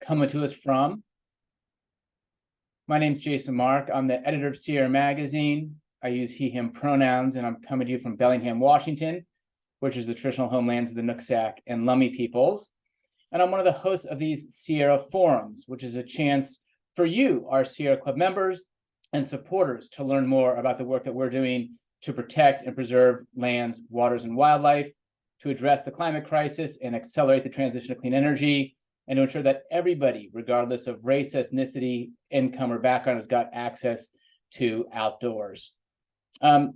coming to us from. My name's Jason Mark. I'm the editor of Sierra Magazine. I use he, him pronouns, and I'm coming to you from Bellingham, Washington, which is the traditional homelands of the Nooksack and Lummi peoples. And I'm one of the hosts of these Sierra Forums, which is a chance for you, our Sierra Club members and supporters, to learn more about the work that we're doing to protect and preserve lands, waters, and wildlife, to address the climate crisis and accelerate the transition to clean energy, and to ensure that everybody, regardless of race, ethnicity, income, or background, has got access to outdoors.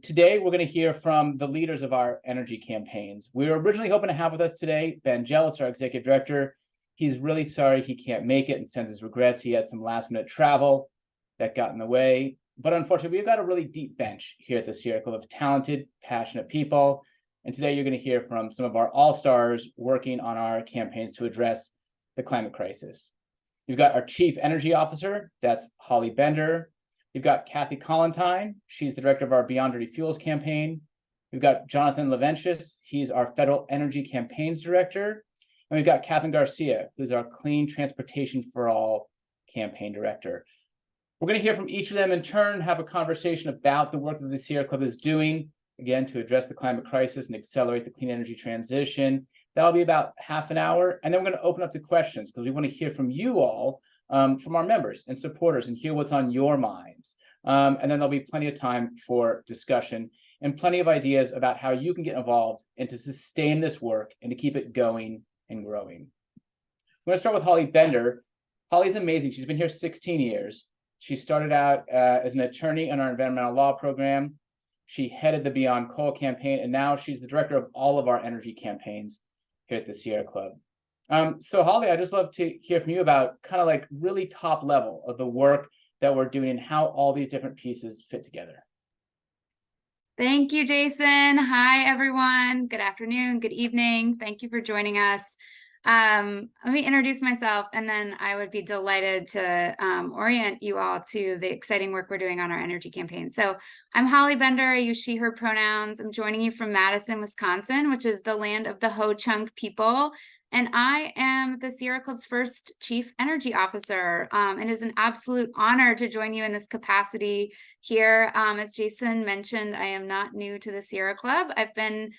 Today, we're going to hear from the leaders of our energy campaigns. We were originally hoping to have with us today Ben Jealous, our executive director. He's really sorry he can't make it and sends his regrets. He had some last-minute travel that got in the way. But unfortunately, we've got a really deep bench here at the Sierra Club of talented, passionate people. And today, you're going to hear from some of our all-stars working on our campaigns to address the climate crisis. You've got our Chief Energy Officer, that's Holly Bender. You've got Kathy Collentine, she's the director of our Beyond Dirty Fuels campaign. We've got Jonathan Leventius, he's our Federal Energy Campaigns Director. And we've got Catherine Garcia, who's our Clean Transportation for All campaign director. We're going to hear from each of them in turn, have a conversation about the work that the Sierra Club is doing, again, to address the climate crisis and accelerate the clean energy transition. That'll be about half an hour. And then we're going to open up to questions because we want to hear from you all, from our members and supporters, and hear what's on your minds. And then there'll be plenty of time for discussion and plenty of ideas about how you can get involved and to sustain this work and to keep it going and growing. I'm going to start with Holly Bender. Holly's amazing. She's been here 16 years. She started out as an attorney in our environmental law program. She headed the Beyond Coal campaign, and now she's the director of all of our energy campaigns here at the Sierra Club. So Holly, I'd just love to hear from you about kind of like really top level of the work that we're doing and how all these different pieces fit together. Thank you, Jason. Hi, everyone. Good afternoon, good evening. Thank you for joining us. Let me introduce myself, and then I would be delighted to orient you all to the exciting work we're doing on our energy campaign. So I'm Holly Bender. I use she, her pronouns. I'm joining you from Madison, Wisconsin, which is the land of the Ho-Chunk people. And I am the Sierra Club's first Chief Energy Officer. It is an absolute honor to join you in this capacity here. As Jason mentioned, I am not new to the Sierra Club. I've been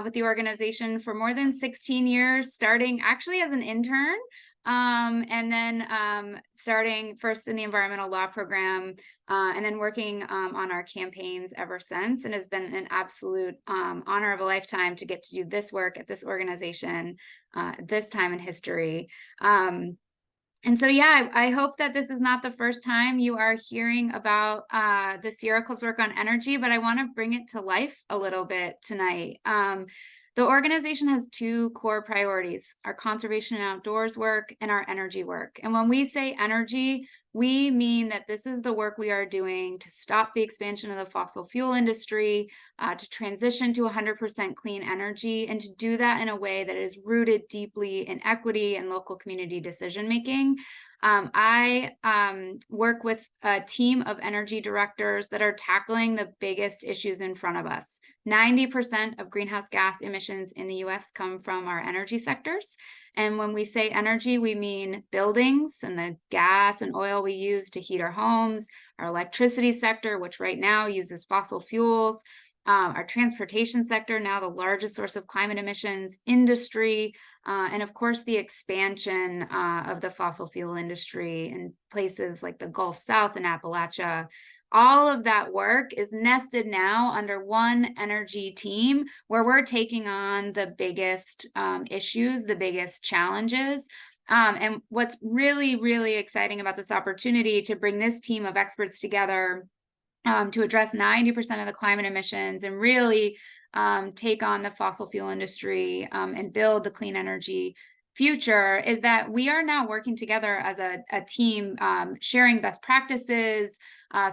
with the organization for more than 16 years, starting actually as an intern, and then starting first in the environmental law program, and then working on our campaigns ever since. And has been an absolute honor of a lifetime to get to do this work at this organization at this time in history. And so, yeah, I hope that this is not the first time you are hearing about the Sierra Club's work on energy, but I want to bring it to life a little bit tonight. The organization has two core priorities: our conservation and outdoors work and our energy work. And when we say energy, we mean that this is the work we are doing to stop the expansion of the fossil fuel industry, to transition to 100% clean energy, and to do that in a way that is rooted deeply in equity and local community decision-making. I work with a team of energy directors that are tackling the biggest issues in front of us. 90% of greenhouse gas emissions in the US come from our energy sectors. And when we say energy, we mean buildings and the gas and oil we use to heat our homes, our electricity sector, which right now uses fossil fuels, our transportation sector, now the largest source of climate emissions, industry, and of course the expansion of the fossil fuel industry in places like the Gulf South and Appalachia. All of that work is nested now under one energy team where we're taking on the biggest issues, the biggest challenges. And what's really, really exciting about this opportunity to bring this team of experts together to address 90% of the climate emissions and really take on the fossil fuel industry and build the clean energy future is that we are now working together as a team, sharing best practices,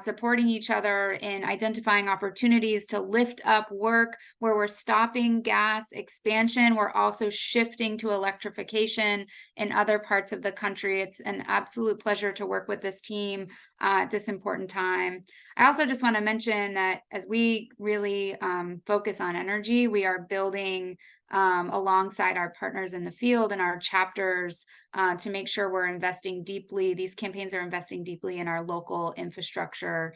supporting each other in identifying opportunities to lift up work where we're stopping gas expansion. We're also shifting to electrification in other parts of the country. It's an absolute pleasure to work with this team at this important time. I also just want to mention that as we really focus on energy, we are building alongside our partners in the field and our chapters to make sure we're investing deeply. These campaigns are investing deeply in our local infrastructure.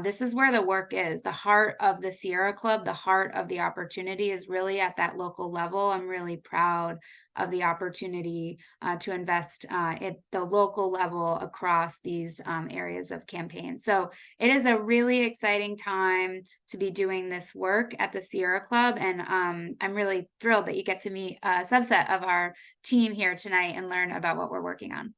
This is where the work is. The heart of the Sierra Club, the heart of the opportunity is really at that local level. I'm really proud of the opportunity to invest at the local level across these areas of campaign. So it is a really exciting time to be doing this work at the Sierra Club. And I'm really thrilled that you get to meet a subset of our team here tonight and learn about what we're working on.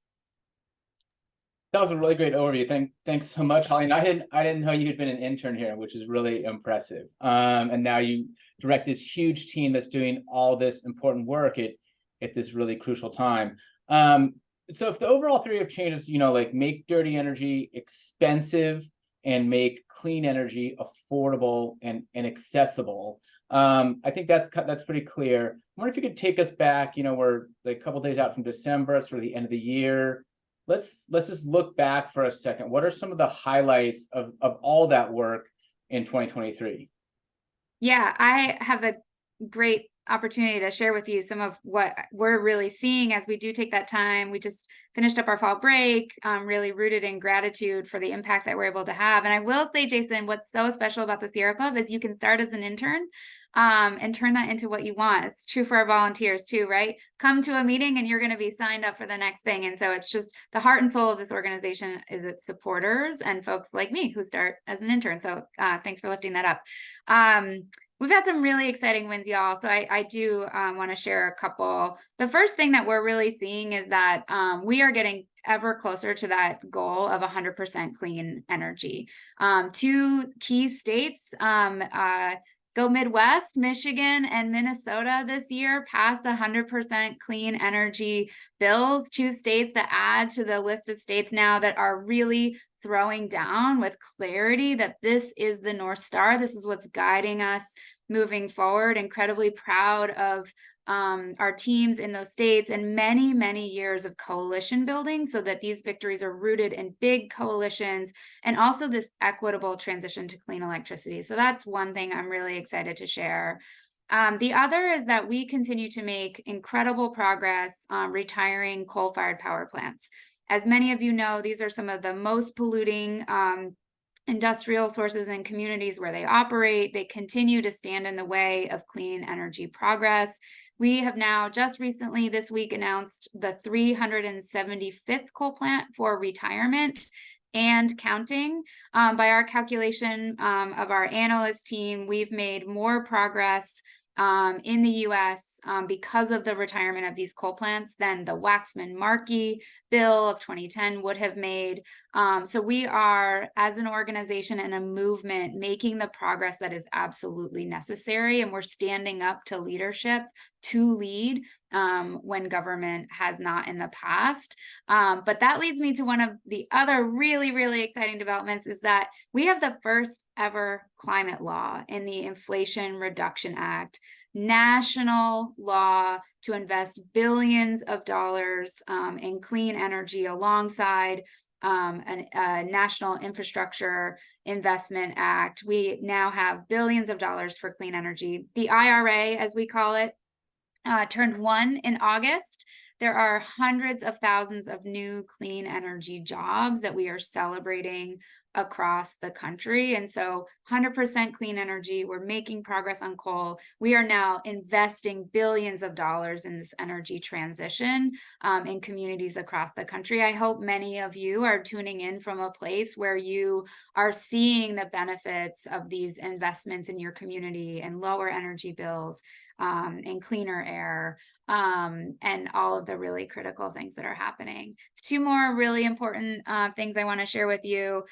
That was a really great overview. Thanks so much, Holly. And I didn't know you had been an intern here, which is really impressive. And now you direct this huge team that's doing all this important work at this really crucial time. So if the overall theory of change is, like make dirty energy expensive and make clean energy affordable and accessible, I think that's pretty clear. I wonder if you could take us back. We're like a couple of days out from December, it's sort of the end of the year. Let's just look back for a second. What are some of the highlights of all that work in 2023? Yeah, I have the great opportunity to share with you some of what we're really seeing as we do take that time. We just finished up our fall break, really rooted in gratitude for the impact that we're able to have. And I will say, Jason, what's so special about the Sierra Club is you can start as an intern and turn that into what you want. It's true for our volunteers too, right? Come to a meeting and you're going to be signed up for the next thing. And so it's just the heart and soul of this organization is its supporters and folks like me who start as an intern. So thanks for lifting that up. We've had some really exciting wins, y'all. So I do want to share a couple. The first thing that we're really seeing is that we are getting ever closer to that goal of 100% clean energy. Two key states, Go Midwest, Michigan and Minnesota this year passed 100% clean energy bills. Two states that add to the list of states now that are really throwing down with clarity that this is the North Star. This is what's guiding us moving forward. Incredibly proud of our teams in those states and many, many years of coalition building so that these victories are rooted in big coalitions and also this equitable transition to clean electricity. So that's one thing I'm really excited to share. The other is that we continue to make incredible progress retiring coal-fired power plants. As many of you know, these are some of the most polluting industrial sources and communities where they operate. They continue to stand in the way of clean energy progress. We have now just recently this week announced the 375th coal plant for retirement and counting. By our calculation of our analyst team, we've made more progress in the US because of the retirement of these coal plants than the Waxman-Markey bill of 2010 would have made. So we are, as an organization and a movement, making the progress that is absolutely necessary. And we're standing up to leadership to lead when government has not in the past. But that leads me to one of the other really, really exciting developments is that we have the first ever climate law in the Inflation Reduction Act, national law to invest billions of dollars in clean energy alongside a national infrastructure investment act. We now have billions of dollars for clean energy. The IRA, as we call it, turned 1 in August. There are hundreds of thousands of new clean energy jobs that we are celebrating across the country. And so 100% clean energy, we're making progress on coal. We are now investing billions of dollars in this energy transition in communities across the country. I hope many of you are tuning in from a place where you are seeing the benefits of these investments in your community and lower energy bills and cleaner air and all of the really critical things that are happening. Two more really important things I want to share with you.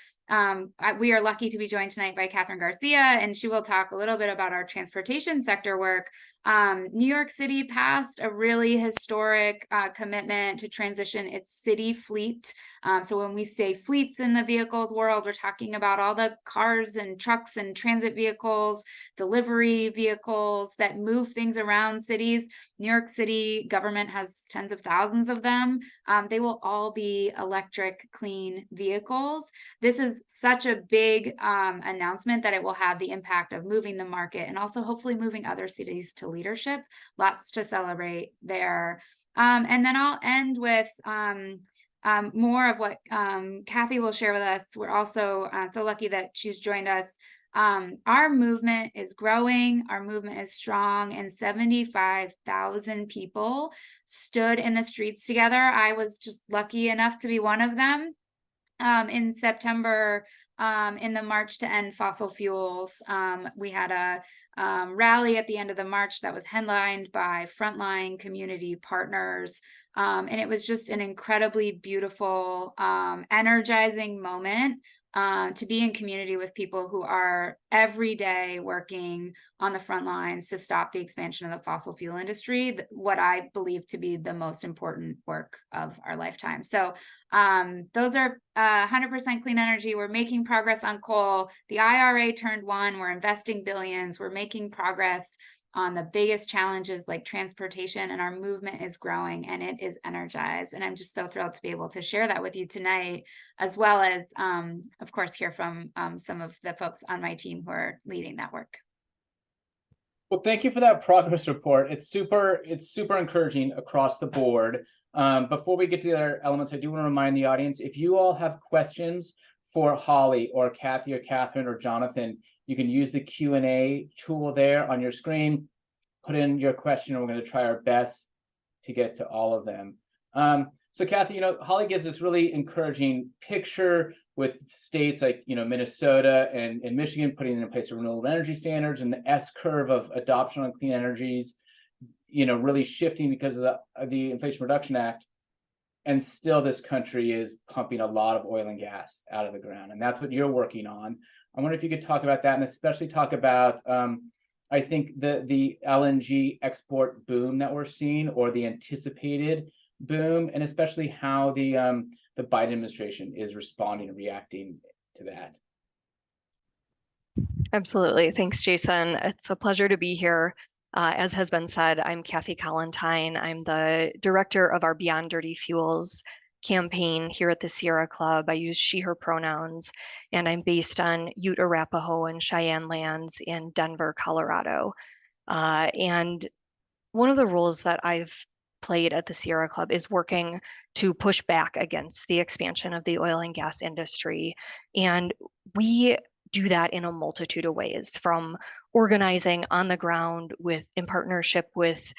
we are lucky to be joined tonight by Catherine Garcia, and she will talk a little bit about our transportation sector work. New York City passed a really historic commitment to transition its city fleet. So when we say fleets in the vehicles world, we're talking about all the cars and trucks and transit vehicles, delivery vehicles that move things around cities. New York City government has tens of thousands of them. They will all be electric, clean vehicles. This is such a big announcement that it will have the impact of moving the market and also hopefully moving other cities to leadership. Lots to celebrate there. And then I'll end with more of what Kathy will share with us. We're also so lucky that she's joined us. Our movement is growing, our movement is strong, and 75,000 people stood in the streets together. I was just lucky enough to be one of them in September. In the March to End Fossil Fuels. We had a rally at the end of the march that was headlined by frontline community partners. And it was just an incredibly beautiful, energizing moment to be in community with people who are every day working on the front lines to stop the expansion of the fossil fuel industry, what I believe to be the most important work of our lifetime. So those are 100% clean energy. We're making progress on coal. The IRA turned one. We're investing billions. We're making progress on the biggest challenges like transportation, and our movement is growing and it is energized. And I'm just so thrilled to be able to share that with you tonight, as well as, of course, hear from some of the folks on my team who are leading that work. Well, thank you for that progress report. It's super encouraging across the board. Before we get to the other elements, I do want to remind the audience, if you all have questions for Holly or Kathy or Catherine or Jonathan, you can use the Q&A tool there on your screen, put in your question, and we're going to try our best to get to all of them. So Kathy, Holly gives this really encouraging picture with states like, Minnesota and Michigan putting in place renewable energy standards, and the S-curve of adoption on clean energies, really shifting because of the Inflation Reduction Act. And still this country is pumping a lot of oil and gas out of the ground. And that's what you're working on. I wonder if you could talk about that, and especially talk about, I think, the LNG export boom that we're seeing, or the anticipated boom, and especially how the Biden administration is responding and reacting to that. Absolutely. Thanks, Jason. It's a pleasure to be here. As has been said, I'm Kathy Collentine. I'm the director of our Beyond Dirty Fuels campaign here at the Sierra Club. I use she, her pronouns, and I'm based on Ute, Arapaho, and Cheyenne lands in Denver, Colorado. And one of the roles that I've played at the Sierra Club is working to push back against the expansion of the oil and gas industry. And we do that in a multitude of ways, from organizing on the ground in partnership with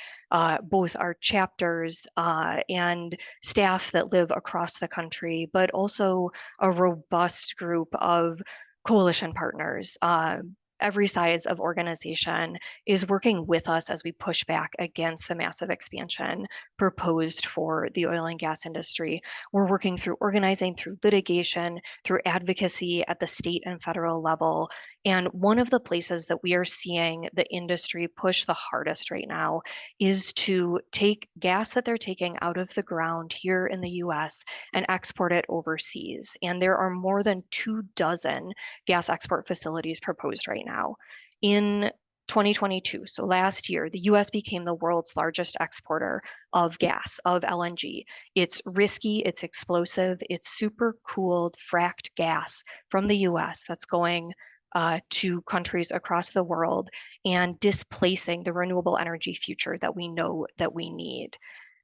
both our chapters and staff that live across the country, but also a robust group of coalition partners. Every size of organization is working with us as we push back against the massive expansion proposed for the oil and gas industry. We're working through organizing, through litigation, through advocacy at the state and federal level. And one of the places that we are seeing the industry push the hardest right now is to take gas that they're taking out of the ground here in the US and export it overseas. And there are more than 24 gas export facilities proposed right now. In 2022, so last year, the US became the world's largest exporter of gas, of LNG. It's risky, it's explosive, it's super cooled, fracked gas from the US that's going to countries across the world and displacing the renewable energy future that we know that we need.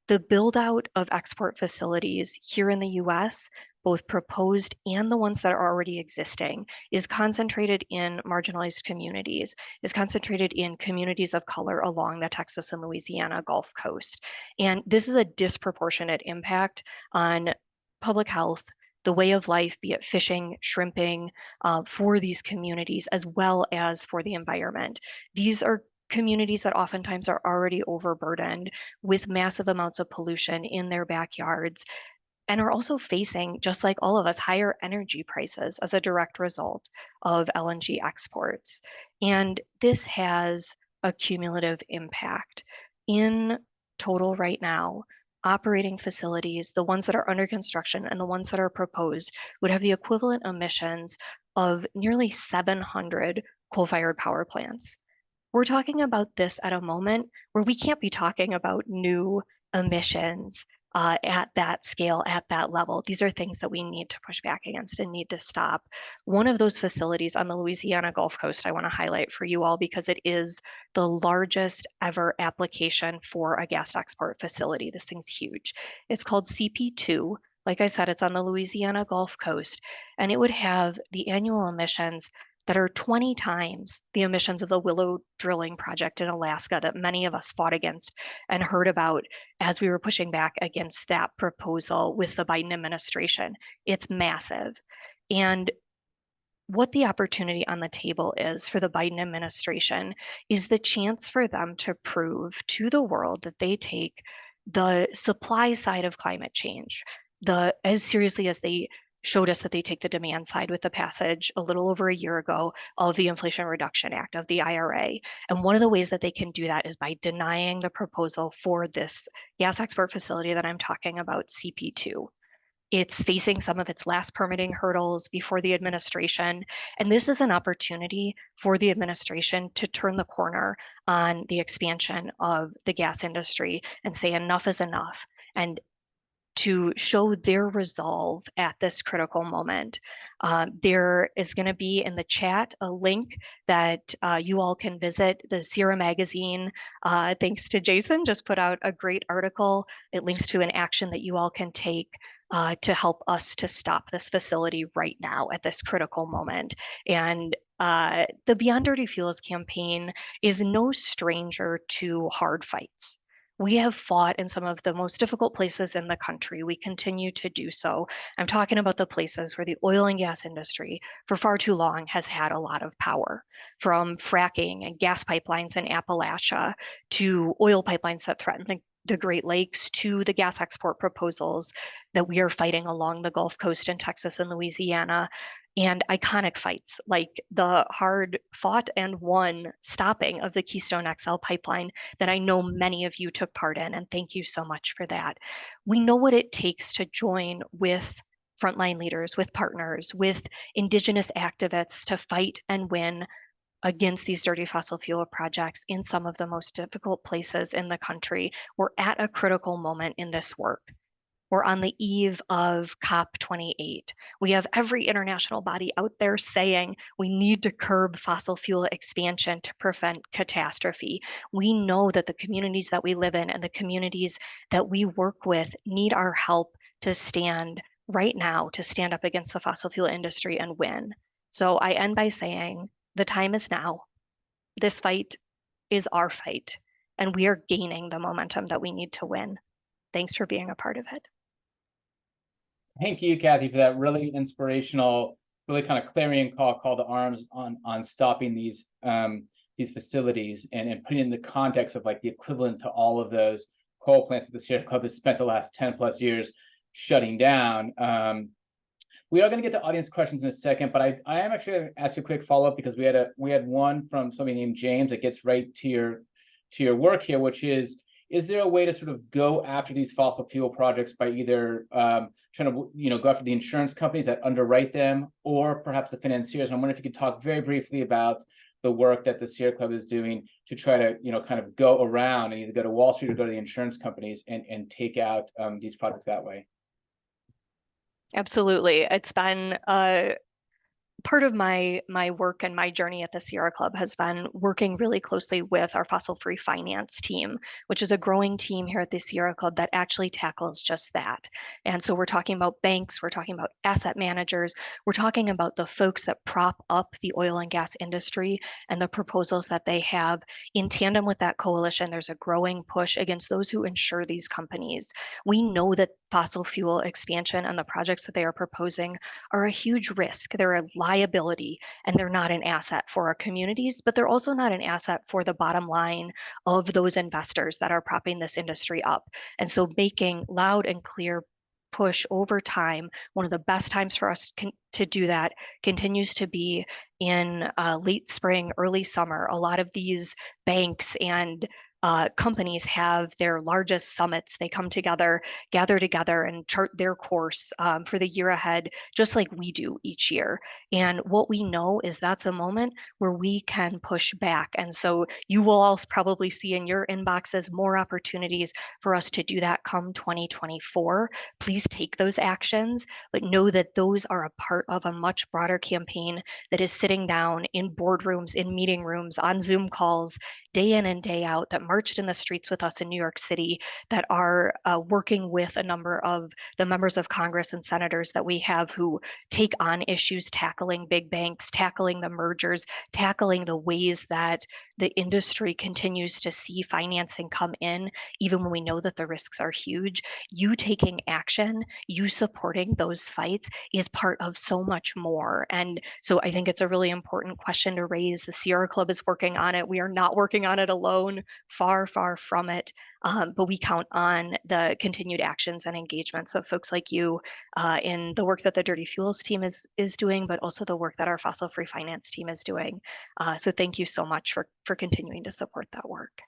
The build out of export facilities here in the US, both proposed and the ones that are already existing, is concentrated in marginalized communities, is concentrated in communities of color along the Texas and Louisiana Gulf Coast. And this is a disproportionate impact on public health, the way of life, be it fishing, shrimping, for these communities, as well as for the environment. These are communities that oftentimes are already overburdened with massive amounts of pollution in their backyards. and are also facing, just like all of us, higher energy prices as a direct result of LNG exports. And this has a cumulative impact. In total right now, operating facilities, the ones that are under construction and the ones that are proposed, would have the equivalent emissions of nearly 700 coal-fired power plants. We're talking about this at a moment where we can't be talking about new emissions at that scale, at that level. These are things that we need to push back against and need to stop. One of those facilities on the Louisiana Gulf Coast, I want to highlight for you all because it is the largest ever application for a gas export facility. This thing's huge. It's called CP2. Like I said, it's on the Louisiana Gulf Coast, and it would have the annual emissions that are 20 times the emissions of the Willow drilling project in Alaska that many of us fought against and heard about as we were pushing back against that proposal with the Biden administration. It's massive. And what the opportunity on the table is for the Biden administration is the chance for them to prove to the world that they take the supply side of climate change as seriously as they showed us that they take the demand side with the passage a little over a year ago of the Inflation Reduction Act, of the IRA. And one of the ways that they can do that is by denying the proposal for this gas export facility that I'm talking about, CP2. It's facing some of its last permitting hurdles before the administration. And this is an opportunity for the administration to turn the corner on the expansion of the gas industry and say enough is enough, and to show their resolve at this critical moment. There is going to be in the chat a link that you all can visit. The Sierra Magazine, thanks to Jason, just put out a great article. It links to an action that you all can take to help us to stop this facility right now at this critical moment. And the Beyond Dirty Fuels campaign is no stranger to hard fights. We have fought in some of the most difficult places in the country. We continue to do so. I'm talking about the places where the oil and gas industry for far too long has had a lot of power, from fracking and gas pipelines in Appalachia to oil pipelines that threaten the Great Lakes to the gas export proposals that we are fighting along the Gulf Coast in Texas and Louisiana, and iconic fights like the hard fought and won stopping of the Keystone XL pipeline that I know many of you took part in, and thank you so much for that. We know what it takes to join with frontline leaders, with partners, with Indigenous activists to fight and win against these dirty fossil fuel projects in some of the most difficult places in the country. We're at a critical moment in this work. We're on the eve of COP28. We have every international body out there saying we need to curb fossil fuel expansion to prevent catastrophe. We know that the communities that we live in and the communities that we work with need our help to stand right now, to stand up against the fossil fuel industry and win. So I end by saying the time is now. This fight is our fight, and we are gaining the momentum that we need to win. Thanks for being a part of it. Thank you, Kathy, for that really inspirational, really kind of clarion call to arms on stopping these facilities and putting in the context of like the equivalent to all of those coal plants that the Sierra Club has spent the last 10 plus years shutting down. We are going to get to audience questions in a second, but I am actually going to ask you a quick follow-up because we had one from somebody named James that gets right to your work here, which is there a way to sort of go after these fossil fuel projects by either trying to go after the insurance companies that underwrite them, or perhaps the financiers? And I'm wondering if you could talk very briefly about the work that the Sierra Club is doing to try to kind of go around and either go to Wall Street or go to the insurance companies and take out these projects that way. Absolutely. It's been part of my work and my journey at the Sierra Club has been working really closely with our fossil-free finance team, which is a growing team here at the Sierra Club that actually tackles just that. And so we're talking about banks, we're talking about asset managers, we're talking about the folks that prop up the oil and gas industry and the proposals that they have. In tandem with that coalition, there's a growing push against those who insure these companies. We know that fossil fuel expansion and the projects that they are proposing are a huge risk. They're a liability, and they're not an asset for our communities, but they're also not an asset for the bottom line of those investors that are propping this industry up. And so making loud and clear push over time, one of the best times for us to do that continues to be in late spring, early summer. A lot of these banks and companies have their largest summits. They come together, gather together, and chart their course for the year ahead, just like we do each year. And what we know is that's a moment where we can push back. And so you will also probably see in your inboxes more opportunities for us to do that come 2024. Please take those actions, but know that those are a part of a much broader campaign that is sitting down in boardrooms, in meeting rooms, on Zoom calls, day in and day out, that marched in the streets with us in New York City, that are working with a number of the members of Congress and senators that we have who take on issues tackling big banks, tackling the mergers, tackling the ways that the industry continues to see financing come in, even when we know that the risks are huge. You taking action, you supporting those fights is part of so much more. And so I think it's a really important question to raise. The Sierra Club is working on it. We are not working on it alone, far, far from it. But we count on the continued actions and engagements of folks like you in the work that the Dirty Fuels team is doing, but also the work that our fossil free finance team is doing. So thank you so much for continuing to support that work.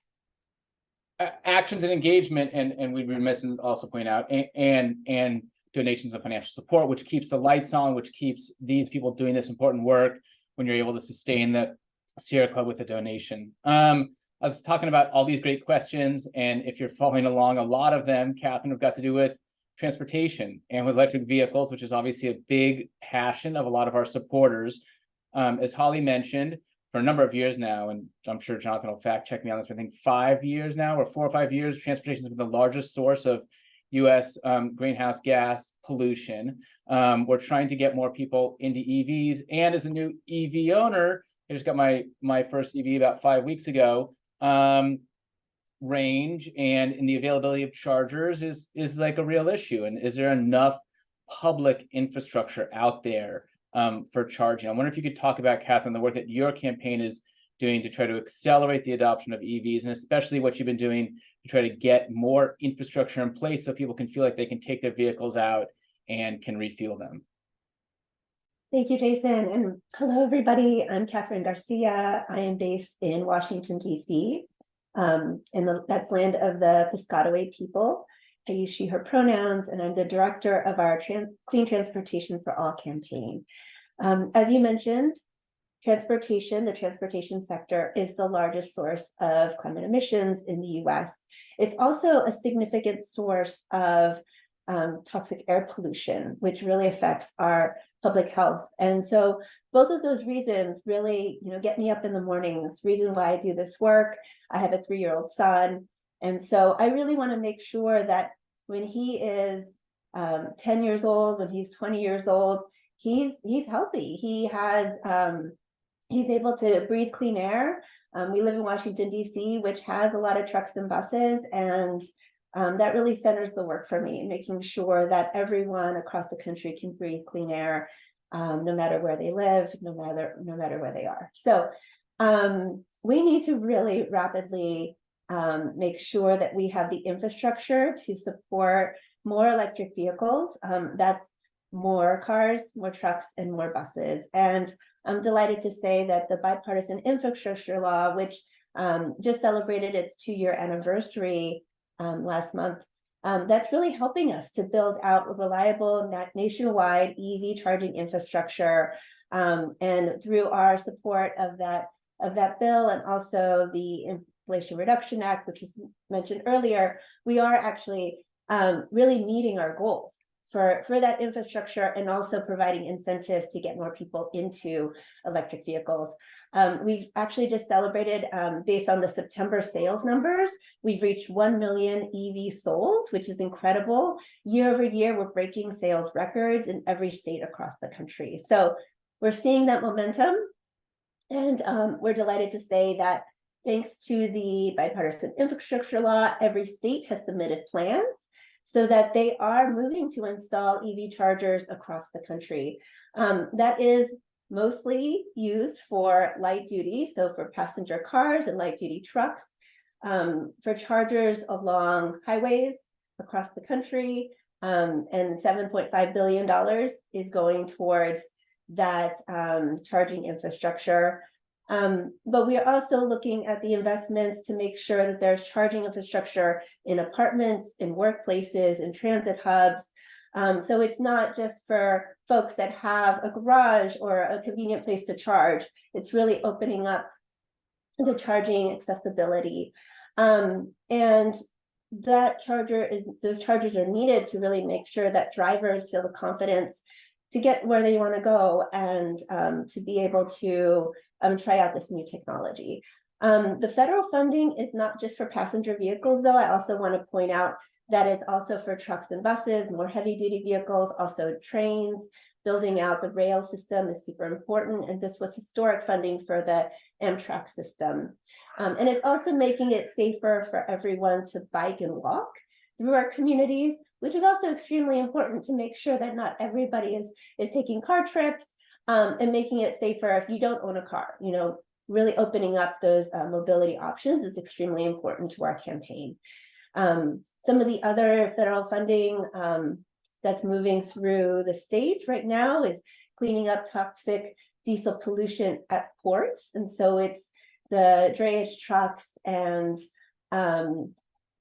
Actions and engagement, and we'd be remiss in also point out, and donations of financial support, which keeps the lights on, which keeps these people doing this important work when you're able to sustain the Sierra Club with a donation. I was talking about all these great questions, and if you're following along, a lot of them, Catherine, have got to do with transportation and with electric vehicles, which is obviously a big passion of a lot of our supporters. As Holly mentioned, for a number of years now, and I'm sure Jonathan will fact check me on this, but I think 5 years now, or 4 or 5 years, transportation has been the largest source of US greenhouse gas pollution. We're trying to get more people into EVs, and as a new EV owner, I just got my first EV about 5 weeks ago. Range and in the availability of chargers is like a real issue. And is there enough public infrastructure out there for charging? I wonder if you could talk about, Catherine, the work that your campaign is doing to try to accelerate the adoption of EVs, and especially what you've been doing to try to get more infrastructure in place so people can feel like they can take their vehicles out and can refuel them. Thank you, Jason, and hello, everybody. I'm Catherine Garcia. I am based in Washington, D.C., that's land of the Piscataway people. I use she, her pronouns, and I'm the director of our Clean Transportation for All campaign. As you mentioned, the transportation sector is the largest source of climate emissions in the U.S. It's also a significant source of toxic air pollution, which really affects our public health. And so both of those reasons really, get me up in the morning. It's the reason why I do this work. I have a 3-year-old son. And so I really want to make sure that when he is 10 years old, when he's 20 years old, he's healthy. He's able to breathe clean air. We live in Washington, D.C., which has a lot of trucks and buses, and that really centers the work for me, making sure that everyone across the country can breathe clean air, no matter where they live, no matter where they are. So we need to really rapidly make sure that we have the infrastructure to support more electric vehicles. That's more cars, more trucks, and more buses. And I'm delighted to say that the bipartisan infrastructure law, which just celebrated its 2-year anniversary last month, that's really helping us to build out a reliable nationwide EV charging infrastructure. And through our support of that bill, and also the Inflation Reduction Act, which was mentioned earlier, we are actually really meeting our goals for that infrastructure, and also providing incentives to get more people into electric vehicles. We've actually just celebrated, based on the September sales numbers, we've reached 1 million EVs sold, which is incredible. Year over year, we're breaking sales records in every state across the country. So we're seeing that momentum, and we're delighted to say that thanks to the bipartisan infrastructure law, every state has submitted plans so that they are moving to install EV chargers across the country. That is mostly used for light duty, so for passenger cars and light duty trucks, for chargers along highways across the country, and $7.5 billion is going towards that charging infrastructure. But we are also looking at the investments to make sure that there's charging infrastructure in apartments, in workplaces, in transit hubs. So it's not just for folks that have a garage or a convenient place to charge. It's really opening up the charging accessibility. And those chargers are needed to really make sure that drivers feel the confidence to get where they want to go and to be able to try out this new technology. The federal funding is not just for passenger vehicles, though. I also want to point out that it's also for trucks and buses, more heavy duty vehicles, also trains. Building out the rail system is super important. And this was historic funding for the Amtrak system. And it's also making it safer for everyone to bike and walk through our communities, which is also extremely important to make sure that not everybody is taking car trips, and making it safer if you don't own a car. You know, really opening up those mobility options is extremely important to our campaign. Some of the other federal funding that's moving through the states right now is cleaning up toxic diesel pollution at ports. And so it's the drayage trucks and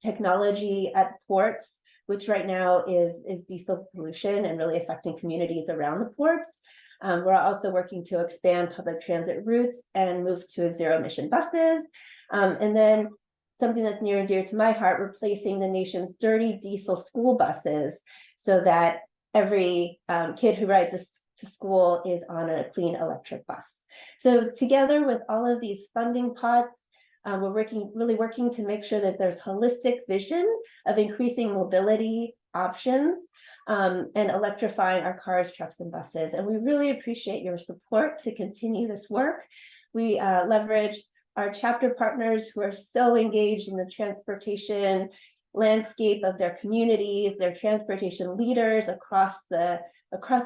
technology at ports, which right now is diesel pollution and really affecting communities around the ports. We're also working to expand public transit routes and move to zero emission buses. And then something that's near and dear to my heart, replacing the nation's dirty diesel school buses so that every kid who rides to school is on a clean electric bus. So together with all of these funding pots, we're really working to make sure that there's holistic vision of increasing mobility options and electrifying our cars, trucks, and buses. And we really appreciate your support to continue this work. We leverage our chapter partners who are so engaged in the transportation landscape of their communities, their transportation leaders across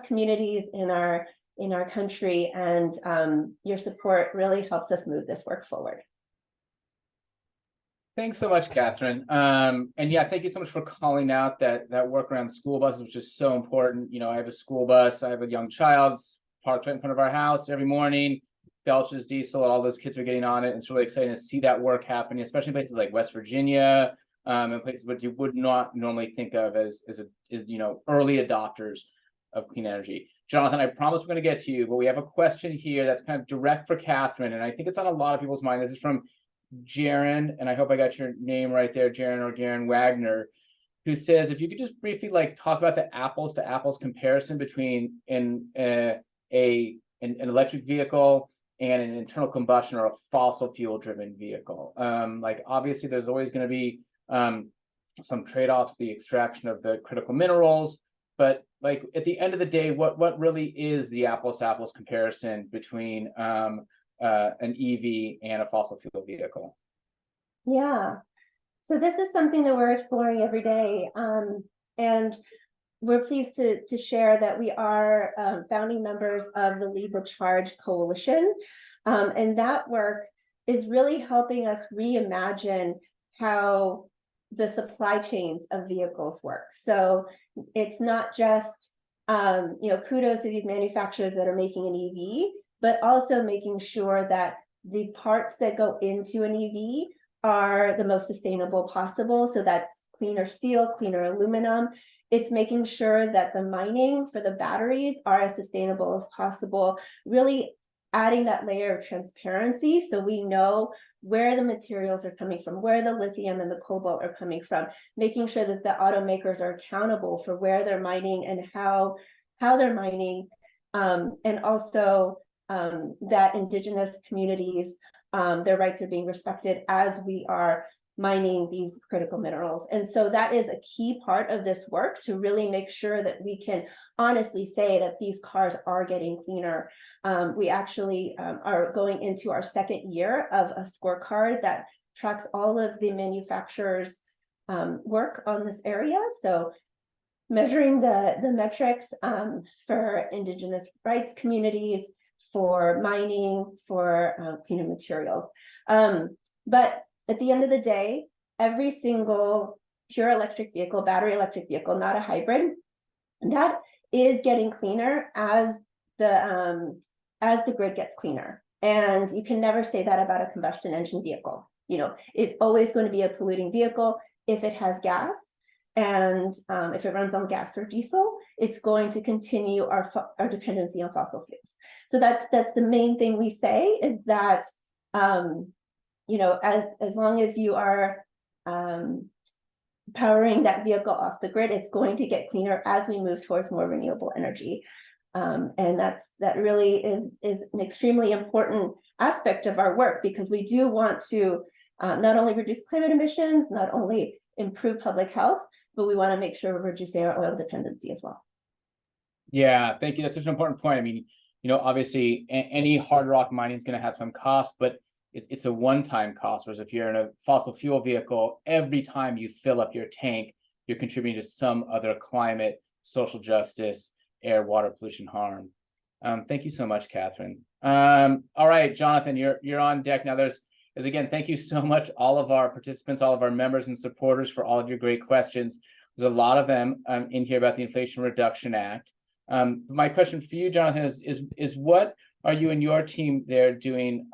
communities in our country, and your support really helps us move this work forward. Thanks so much, Catherine. And yeah, thank you so much for calling out that work around school buses, which is so important. You know, I have a school bus, I have a young child parked right in front of our house every morning, belches diesel, all those kids are getting on it. It's really exciting to see that work happening, especially in places like West Virginia, and places that you would not normally think of as you know, early adopters of clean energy. Jonathan, I promise we're going to get to you, but we have a question here that's kind of direct for Catherine, and I think it's on a lot of people's mind. This is from Jaren, and I hope I got your name right there, Jaren or Garen Wagner, who says, if you could just briefly talk about the apples to apples comparison between an electric vehicle and an internal combustion or a fossil fuel driven vehicle. Obviously there's always going to be some trade-offs, the extraction of the critical minerals, but at the end of the day, what really is the apples to apples comparison between an EV and a fossil fuel vehicle? Yeah, so this is something that we're exploring every day, and we're pleased to share that we are founding members of the Lead the Charge Coalition, and that work is really helping us reimagine how the supply chains of vehicles work. So it's not just kudos to these manufacturers that are making an EV, but also making sure that the parts that go into an EV are the most sustainable possible. So that's cleaner steel, cleaner aluminum. It's making sure that the mining for the batteries are as sustainable as possible, really adding that layer of transparency so we know where the materials are coming from, where the lithium and the cobalt are coming from, making sure that the automakers are accountable for where they're mining and how they're mining, and also that indigenous communities, their rights are being respected as we are mining these critical minerals. And so that is a key part of this work to really make sure that we can honestly say that these cars are getting cleaner. We actually are going into our second year of a scorecard that tracks all of the manufacturers' work on this area. So measuring the metrics for indigenous rights communities, for mining, for cleaner materials. But at the end of the day, every single pure electric vehicle, battery electric vehicle, not a hybrid. And that is getting cleaner as the grid gets cleaner. And you can never say that about a combustion engine vehicle. You know, it's always going to be a polluting vehicle if it has gas. And if it runs on gas or diesel, it's going to continue our dependency on fossil fuels. So that's the main thing we say, is that you know, as long as you are powering that vehicle off the grid, it's going to get cleaner as we move towards more renewable energy. And that really is an extremely important aspect of our work, because we do want to not only reduce climate emissions, not only improve public health, but we want to make sure we're reducing our oil dependency as well. Yeah, thank you. That's such an important point. I mean, you know, obviously any hard rock mining is going to have some cost, but it's a one-time cost. Whereas if you're in a fossil fuel vehicle, every time you fill up your tank, you're contributing to some other climate, social justice, air, water pollution harm. Thank you so much, Catherine. All right, Jonathan, you're on deck now. There's again, thank you so much, all of our participants, all of our members and supporters, for all of your great questions. There's a lot of them in here about the Inflation Reduction Act. My question for you, Jonathan, is what are you and your team there doing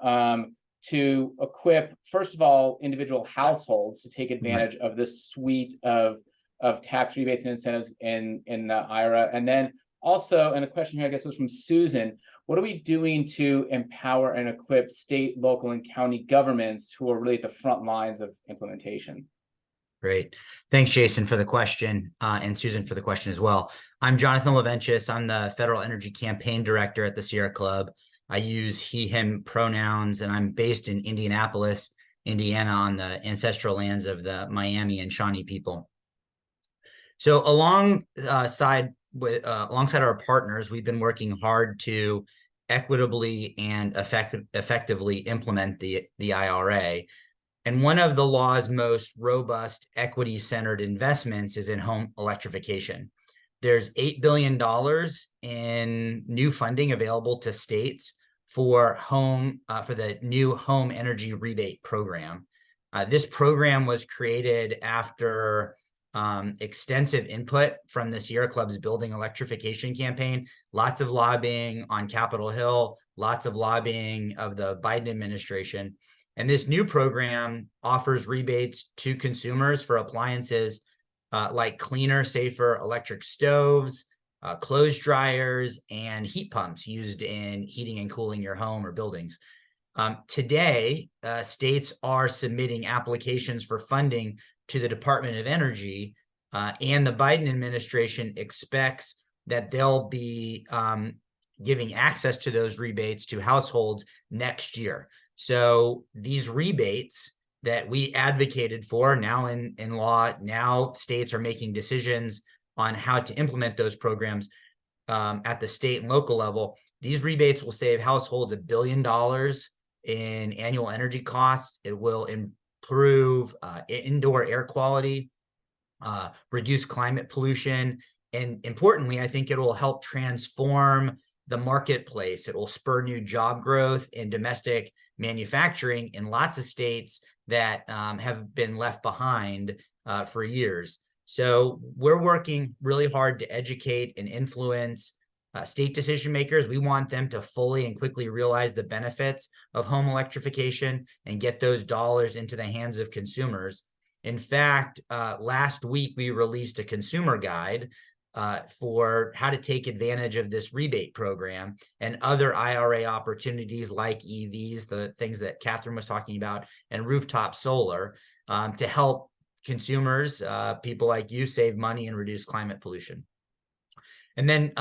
to equip, first of all, individual households to take advantage of this suite of tax rebates and incentives in the IRA? And then also, and a question here, I guess, was from Susan, what are we doing to empower and equip state, local, and county governments who are really at the front lines of implementation? Great. Thanks, Jason, for the question, and Susan for the question as well. I'm Jonathan Leventis. I'm the Federal Energy Campaign Director at the Sierra Club. I use he, him pronouns, and I'm based in Indianapolis, Indiana, on the ancestral lands of the Miami and Shawnee people. So alongside our partners, we've been working hard to equitably and effectively implement the IRA. And one of the law's most robust equity-centered investments is in home electrification. There's $8 billion in new funding available to states for the new home energy rebate program. This program was created after extensive input from the Sierra Club's Building Electrification campaign, lots of lobbying on Capitol Hill, lots of lobbying of the Biden administration. And this new program offers rebates to consumers for appliances like cleaner, safer electric stoves, clothes dryers, and heat pumps used in heating and cooling your home or buildings. Today, states are submitting applications for funding to the Department of Energy, and the Biden administration expects that they'll be giving access to those rebates to households next year. So these rebates that we advocated for now in law, now states are making decisions on how to implement those programs at the state and local level. These rebates will save households $1 billion in annual energy costs. It will improve indoor air quality, reduce climate pollution, and importantly, I think it will help transform the marketplace. It will spur new job growth in domestic manufacturing in lots of states that have been left behind for years. So we're working really hard to educate and influence state decision makers. We want them to fully and quickly realize the benefits of home electrification and get those dollars into the hands of consumers. In fact, last week we released a consumer guide for how to take advantage of this rebate program and other IRA opportunities like EVs, the things that Catherine was talking about, and rooftop solar to help consumers, people like you, save money and reduce climate pollution. And then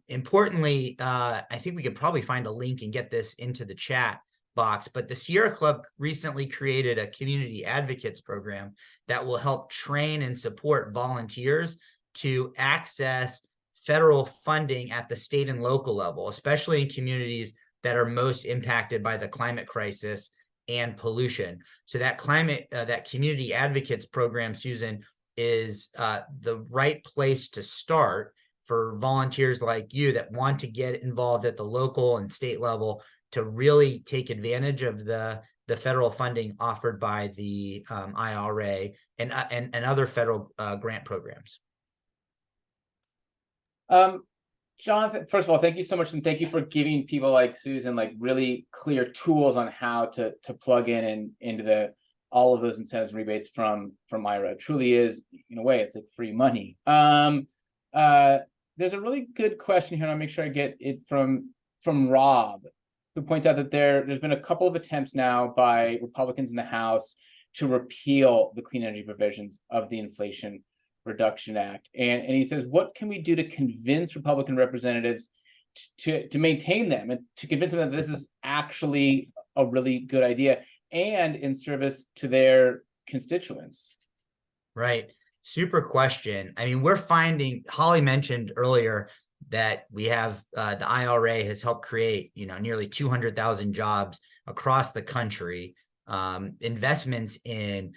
importantly, I think we could probably find a link and get this into the chat box, but the Sierra Club recently created a community advocates program that will help train and support volunteers to access federal funding at the state and local level, especially in communities that are most impacted by the climate crisis and pollution. So that community advocates program, Susan, is the right place to start for volunteers like you that want to get involved at the local and state level to really take advantage of the the federal funding offered by the IRA and other federal grant programs. Jonathan, first of all, thank you so much, and thank you for giving people like Susan like really clear tools on how to plug into all of those incentives and rebates from IRA. It truly is, in a way, it's like free money. There's a really good question here, and I'll make sure I get it from Rob, who points out that there's been a couple of attempts now by Republicans in the House to repeal the clean energy provisions of the Inflation Reduction Act. And he says, what can we do to convince Republican representatives to maintain them and to convince them that this is actually a really good idea and in service to their constituents? Right. Super question. I mean, we're finding, Holly mentioned earlier that we have the IRA has helped create, nearly 200,000 jobs across the country, investments in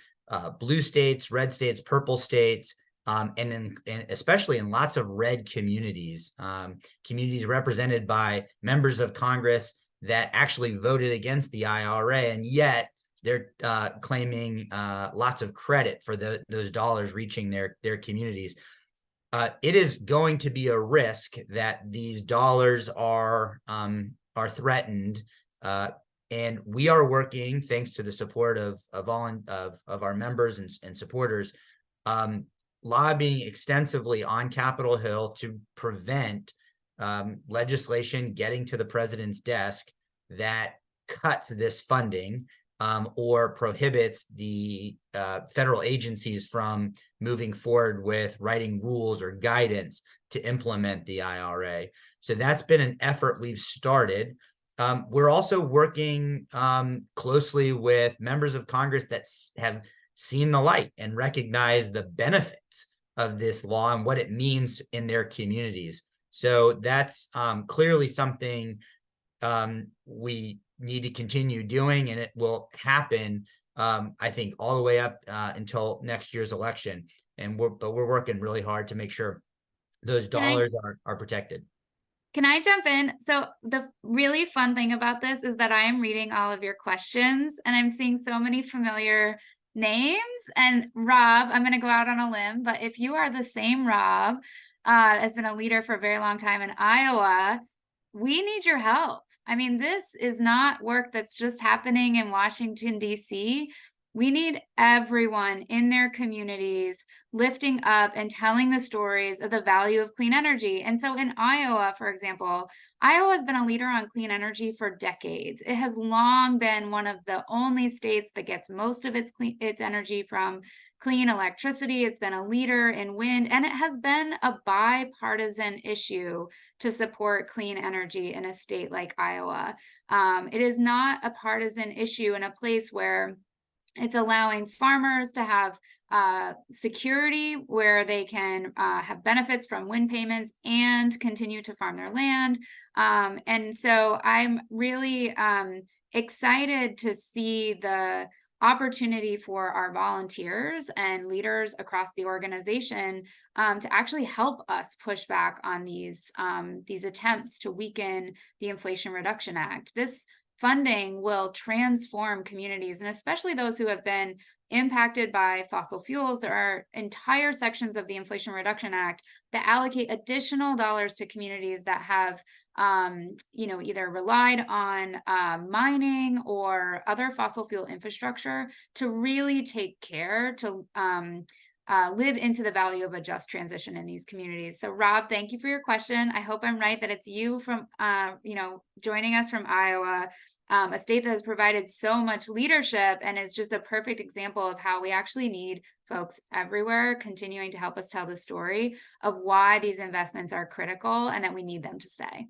blue states, red states, purple states, and especially in lots of red communities, communities represented by members of Congress that actually voted against the IRA, and yet they're claiming lots of credit for those dollars reaching their communities. It is going to be a risk that these dollars are threatened, and we are working, thanks to the support of our members and supporters, lobbying extensively on Capitol Hill to prevent legislation getting to the president's desk that cuts this funding or prohibits the federal agencies from moving forward with writing rules or guidance to implement the IRA. So that's been an effort we've started. We're also working closely with members of Congress that have seen the light and recognize the benefits of this law and what it means in their communities. So that's clearly something we need to continue doing, and it will happen, I think, all the way up until next year's election. And we're working really hard to make sure those dollars are protected. Can I jump in? So the really fun thing about this is that I am reading all of your questions and I'm seeing so many familiar names. And Rob, I'm going to go out on a limb, but if you are the same Rob, has been a leader for a very long time in Iowa, we need your help. I mean, this is not work that's just happening in Washington, D.C. We need everyone in their communities lifting up and telling the stories of the value of clean energy. And so in Iowa, for example, Iowa has been a leader on clean energy for decades. It has long been one of the only states that gets most of its energy from clean electricity. It's been a leader in wind, and it has been a bipartisan issue to support clean energy in a state like Iowa. It is not a partisan issue in a place where it's allowing farmers to have security where they can have benefits from wind payments and continue to farm their land. And so I'm really excited to see the opportunity for our volunteers and leaders across the organization to actually help us push back on these attempts to weaken the Inflation Reduction Act. This funding will transform communities, and especially those who have been impacted by fossil fuels. There are entire sections of the Inflation Reduction Act that allocate additional dollars to communities that have, either relied on mining or other fossil fuel infrastructure to really take care to live into the value of a just transition in these communities. So Rob, thank you for your question. I hope I'm right that it's you from, joining us from Iowa, a state that has provided so much leadership and is just a perfect example of how we actually need folks everywhere continuing to help us tell the story of why these investments are critical and that we need them to stay.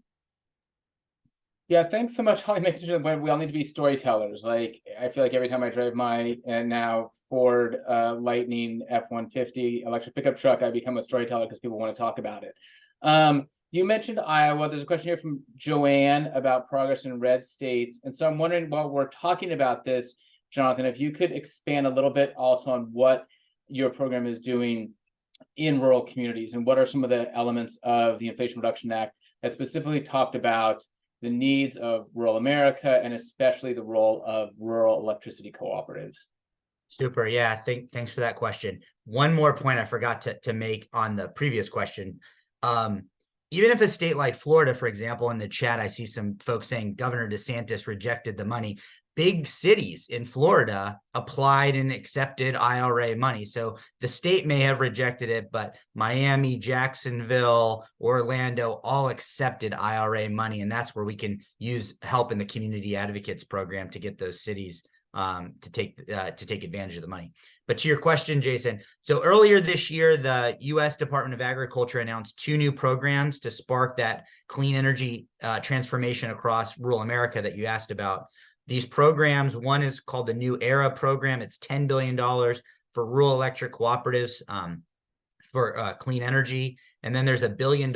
Yeah, thanks so much, Holly, making sure that we all need to be storytellers. Like, I feel like every time I drive my now Ford Lightning F-150 electric pickup truck, I become a storyteller because people want to talk about it. You mentioned Iowa. There's a question here from Joanne about progress in red states. And so I'm wondering, while we're talking about this, Jonathan, if you could expand a little bit also on what your program is doing in rural communities and what are some of the elements of the Inflation Reduction Act that specifically talked about the needs of rural America and especially the role of rural electricity cooperatives. Super. Yeah. Thanks for that question. One more point I forgot to make on the previous question. Even if a state like Florida, for example, in the chat, I see some folks saying Governor DeSantis rejected the money. Big cities in Florida applied and accepted IRA money. So the state may have rejected it, but Miami, Jacksonville, Orlando all accepted IRA money. And that's where we can use help in the Community Advocates Program to get those cities to take advantage of the money. But to your question, Jason, so earlier this year, the U.S. Department of Agriculture announced 2 new programs to spark that clean energy transformation across rural America that you asked about. These programs, one is called the New Era program. It's $10 billion for rural electric cooperatives for clean energy. And then there's $1 billion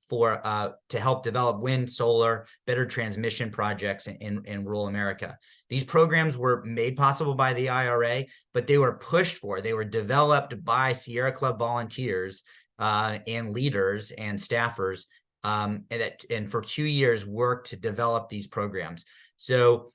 for to help develop wind, solar, better transmission projects in rural America. These programs were made possible by the IRA, but they were pushed for. They were developed by Sierra Club volunteers and leaders and staffers, and for 2 years worked to develop these programs. So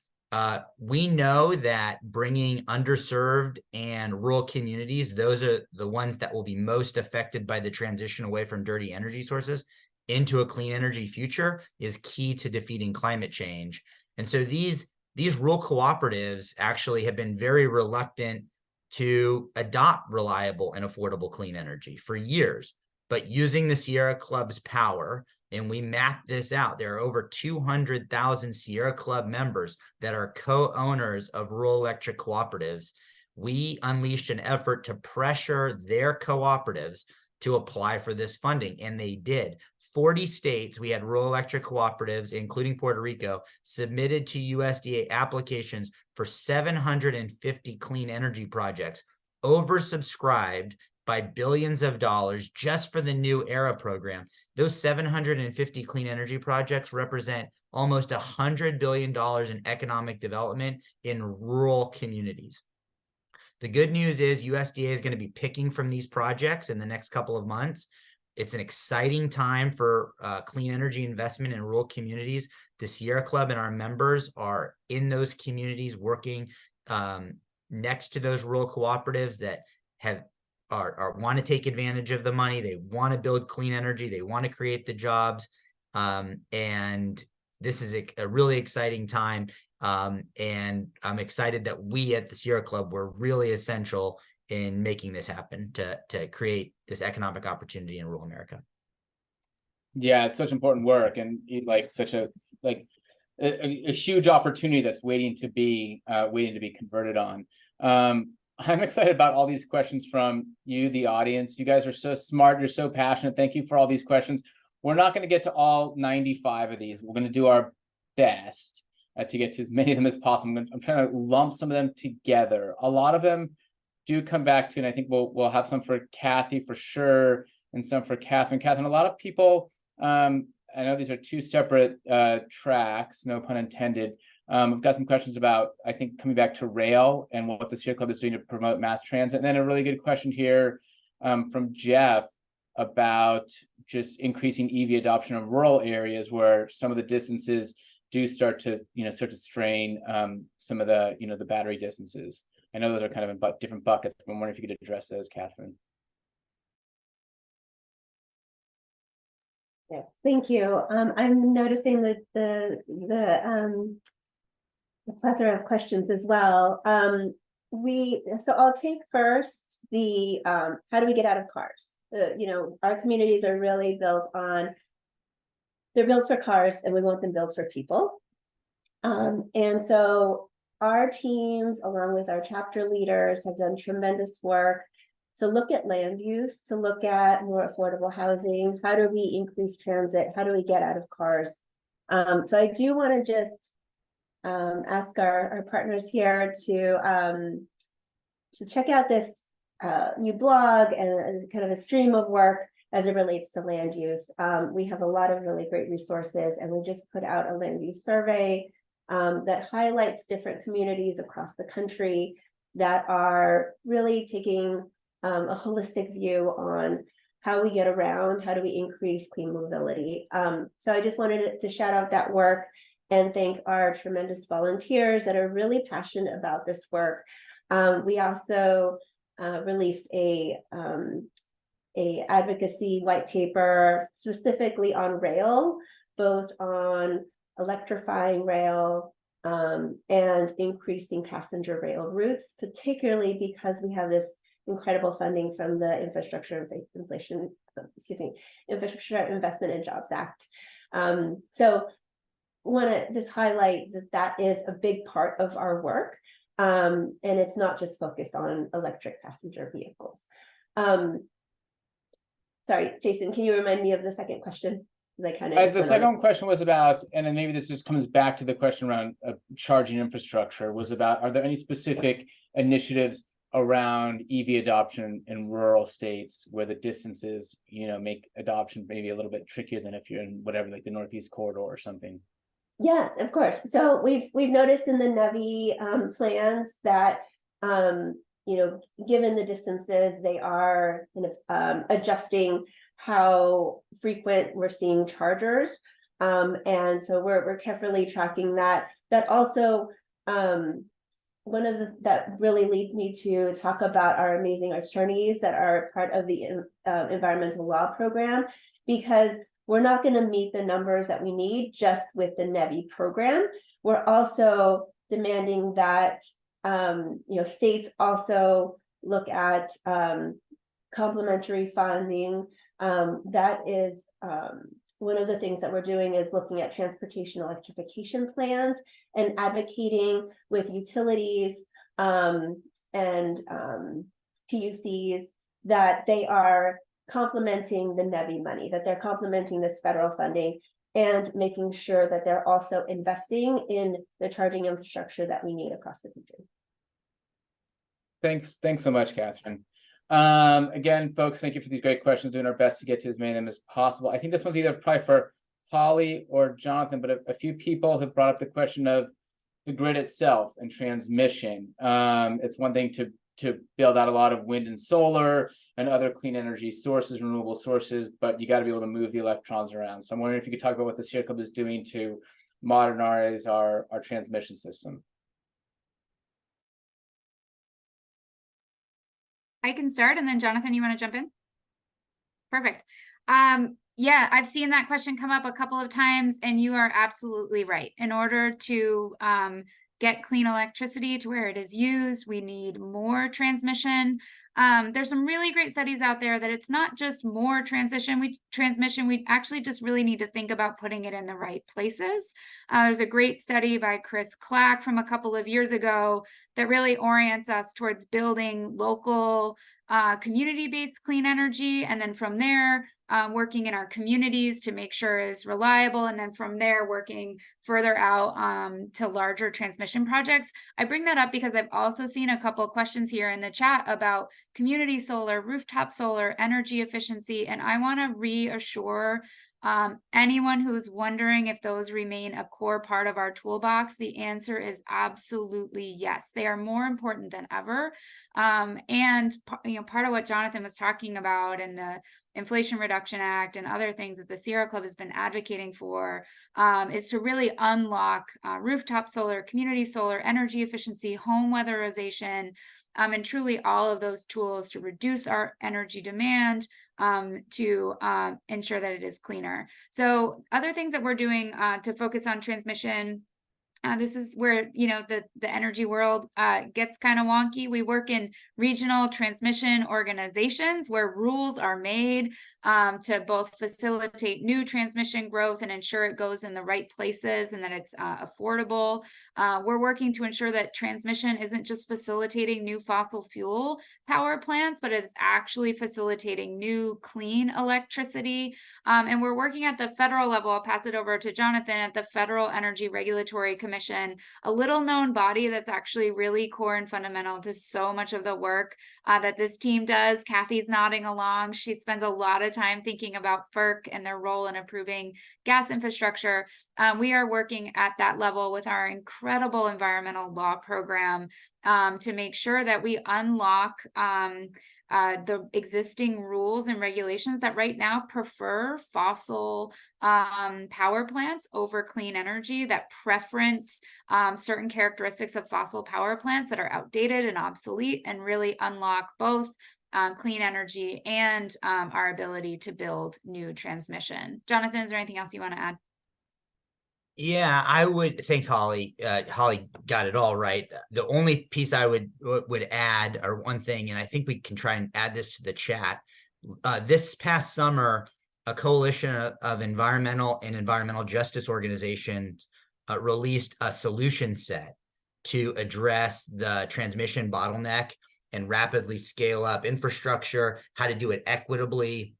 we know that bringing underserved and rural communities, those are the ones that will be most affected by the transition away from dirty energy sources into a clean energy future, is key to defeating climate change. And so these rural cooperatives actually have been very reluctant to adopt reliable and affordable clean energy for years. But using the Sierra Club's power, and we mapped this out, there are over 200,000 Sierra Club members that are co-owners of rural electric cooperatives. We unleashed an effort to pressure their cooperatives to apply for this funding, and they did. 40 states, we had rural electric cooperatives, including Puerto Rico, submitted to USDA applications for 750 clean energy projects, oversubscribed by billions of dollars just for the New Era program. Those 750 clean energy projects represent almost $100 billion in economic development in rural communities. The good news is USDA is going to be picking from these projects in the next couple of months. It's an exciting time for clean energy investment in rural communities. The Sierra Club and our members are in those communities working next to those rural cooperatives that want to take advantage of the money. They want to build clean energy. They want to create the jobs. And this is a really exciting time. And I'm excited that we at the Sierra Club were really essential in making this happen to create this economic opportunity in rural America. Yeah, it's such important work, and such a huge opportunity that's waiting to be converted on. I'm excited about all these questions from you, the audience. You guys are so smart. You're so passionate. Thank you for all these questions. We're not going to get to all 95 of these. We're going to do our best to get to as many of them as possible. I'm trying to lump some of them together. A lot of them do come back to, and I think we'll have some for Kathy for sure, and some for Catherine. Catherine, a lot of people, I know these are 2 separate tracks, no pun intended. I've got some questions about, I think, coming back to rail and what the Sierra Club is doing to promote mass transit. And then a really good question here from Jeff about just increasing EV adoption in rural areas where some of the distances do start to strain some of the, the battery distances. I know those are kind of in different buckets, but I'm wondering if you could address those, Catherine. Yes, thank you. I'm noticing that the plethora of questions as well. So I'll take first the how do we get out of cars? Our communities are really they're built for cars, and we want them built for people. And so our teams, along with our chapter leaders, have done tremendous work to look at land use, to look at more affordable housing. How do we increase transit? How do we get out of cars? So I do want to just ask our partners here to check out this new blog and kind of a stream of work as it relates to land use. We have a lot of really great resources, and we just put out a land use survey that highlights different communities across the country that are really taking a holistic view on how we get around, how do we increase clean mobility. So I just wanted to shout out that work and thank our tremendous volunteers that are really passionate about this work. We also released a advocacy white paper specifically on rail, both on electrifying rail and increasing passenger rail routes, particularly because we have this incredible funding from the Infrastructure Investment and Jobs Act. So want to just highlight that that is a big part of our work, and it's not just focused on electric passenger vehicles. Sorry, Jason, can you remind me of the second question? The second question was about, and then maybe this just comes back to the question around charging infrastructure, was about, are there any specific initiatives around EV adoption in rural states where the distances, make adoption maybe a little bit trickier than if you're in whatever, like the Northeast Corridor or something? Yes, of course. So we've noticed in the NEVI plans that given the distances, they are kind of adjusting how frequent we're seeing chargers, and so we're carefully tracking that. That also one of that really leads me to talk about our amazing attorneys that are part of the environmental law program, because we're not going to meet the numbers that we need just with the NEVI program. We're also demanding that states also look at complementary funding. That is one of the things that we're doing, is looking at transportation electrification plans and advocating with utilities and PUCs that they are complementing the NEVI money, that they're complementing this federal funding, and making sure that they're also investing in the charging infrastructure that we need across the country. Thanks so much, Catherine. Again, folks, thank you for these great questions. Doing our best to get to as many of them as possible. I think this one's either probably for Holly or Jonathan, but a few people have brought up the question of the grid itself and transmission. It's one thing to build out a lot of wind and solar and other clean energy sources, renewable sources, but you got to be able to move the electrons around. So I'm wondering if you could talk about what the Sierra Club is doing to modernize our transmission system. I can start, and then Jonathan, you want to jump in? Perfect. Yeah, I've seen that question come up a couple of times, and you are absolutely right. In order to get clean electricity to where it is used, we need more transmission. There's some really great studies out there that it's not just more transmission, we actually just really need to think about putting it in the right places. There's a great study by Chris Clack from a couple of years ago that really orients us towards building local community-based clean energy, and then from there working in our communities to make sure it's reliable, and then from there working further out to larger transmission projects. I bring that up because I've also seen a couple of questions here in the chat about community solar, rooftop solar, energy efficiency, and I want to reassure anyone who's wondering if those remain a core part of our toolbox. The answer is absolutely yes. They are more important than ever. And part of what Jonathan was talking about and the Inflation Reduction Act and other things that the Sierra Club has been advocating for is to really unlock rooftop solar, community solar, energy efficiency, home weatherization, and truly all of those tools to reduce our energy demand, to ensure that it is cleaner. So other things that we're doing to focus on transmission, this is where, the energy world gets kind of wonky. We work in regional transmission organizations where rules are made to both facilitate new transmission growth and ensure it goes in the right places and that it's affordable. We're working to ensure that transmission isn't just facilitating new fossil fuel power plants, but it's actually facilitating new clean electricity. And we're working at the federal level. I'll pass it over to Jonathan at the Federal Energy Regulatory Commission, a little known body that's actually really core and fundamental to so much of the work that this team does. Kathy's nodding along. She spends a lot of time thinking about FERC and their role in approving gas infrastructure. We are working at that level with our incredible environmental law program to make sure that we unlock the existing rules and regulations that right now prefer fossil power plants over clean energy, that preference certain characteristics of fossil power plants that are outdated and obsolete, and really unlock both clean energy and our ability to build new transmission. Jonathan, is there anything else you want to add? Yeah, I would. Thanks, Holly. Holly got it all right. The only piece I would add, or one thing, and I think we can try and add this to the chat. This past summer, a coalition of environmental and environmental justice organizations released a solution set to address the transmission bottleneck and rapidly scale up infrastructure, how to do it equitably.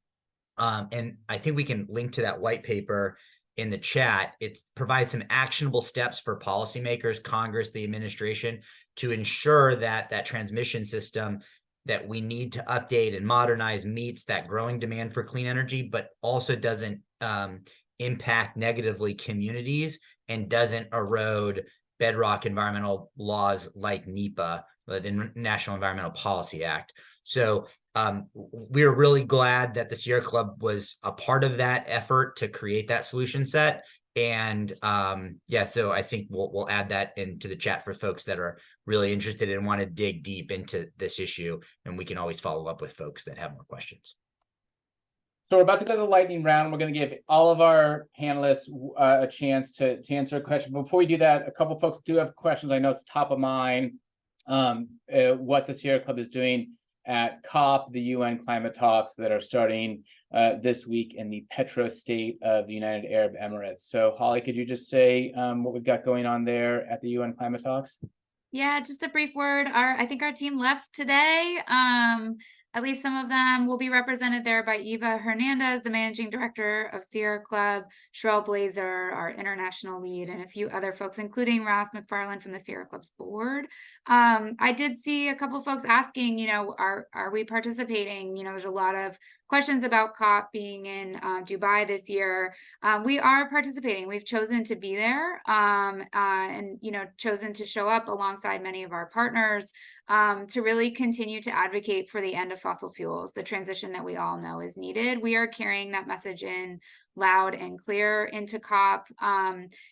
And I think we can link to that white paper in the chat. It provides some actionable steps for policymakers, Congress, the administration, to ensure that that transmission system that we need to update and modernize meets that growing demand for clean energy, but also doesn't impact negatively communities and doesn't erode bedrock environmental laws like NEPA, the National Environmental Policy Act. So we're really glad that the Sierra Club was a part of that effort to create that solution set. And yeah, so I think we'll add that into the chat for folks that are really interested and want to dig deep into this issue. And we can always follow up with folks that have more questions. So we're about to go to the lightning round. We're going to give all of our panelists a chance to answer a question. Before we do that, a couple folks do have questions. I know it's top of mind what the Sierra Club is doing at COP, the UN climate talks that are starting this week in the Petro state of the United Arab Emirates. So Holly, could you just say what we've got going on there at the UN climate talks? Yeah, just a brief word. I think our team left today. At least some of them will be represented there by Eva Hernandez, the managing director of Sierra Club, Sherelle Blazer, our international lead, and a few other folks, including Ross McFarland from the Sierra Club's board. I did see a couple of folks asking, you know, are we participating? You know, there's a lot of questions about COP being in Dubai this year. We are participating. We've chosen to be there and, you know, chosen to show up alongside many of our partners to really continue to advocate for the end of fossil fuels, the transition that we all know is needed. We are carrying that message in loud and clear into COP,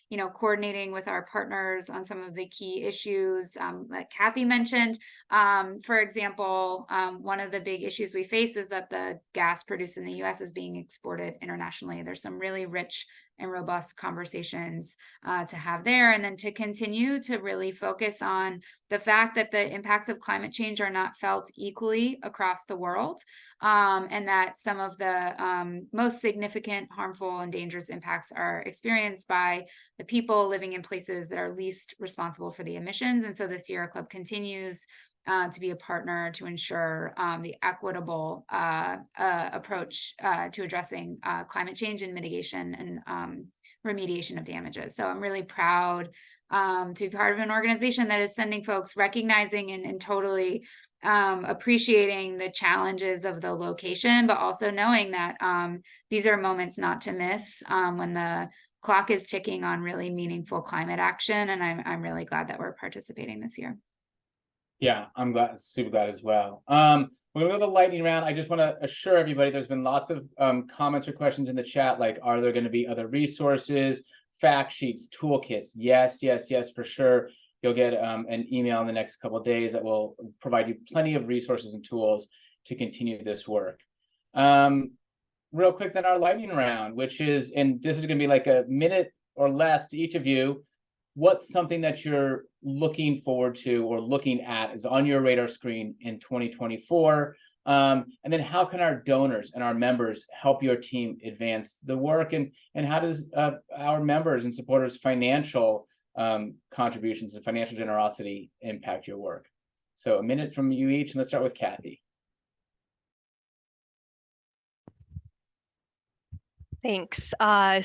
you know, coordinating with our partners on some of the key issues that Kathy mentioned. For example, one of the big issues we face is that the gas produced in the US is being exported internationally. There's some really rich and robust conversations to have there, and then to continue to really focus on the fact that the impacts of climate change are not felt equally across the world, and that some of the most significant harmful and dangerous impacts are experienced by the people living in places that are least responsible for the emissions. And so the Sierra Club continues to be a partner to ensure the equitable approach to addressing climate change and mitigation and remediation of damages. So I'm really proud to be part of an organization that is sending folks recognizing and totally appreciating the challenges of the location, but also knowing that these are moments not to miss when the clock is ticking on really meaningful climate action. And I'm really glad that we're participating this year. Yeah, I'm glad, super glad as well. We're gonna go to the lightning round. I just want to assure everybody there's been lots of comments or questions in the chat, like, are there going to be other resources, fact sheets, toolkits? Yes, yes, yes, for sure. You'll get an email in the next couple of days that will provide you plenty of resources and tools to continue this work. Real quick, then our lightning round, which is, and this is going to be like a minute or less to each of you. What's something that you're looking forward to or looking at is on your radar screen in 2024? And then how can our donors and our members help your team advance the work? And how does our members and supporters' financial contributions and financial generosity impact your work? So a minute from you each, and let's start with Kathy. Thanks.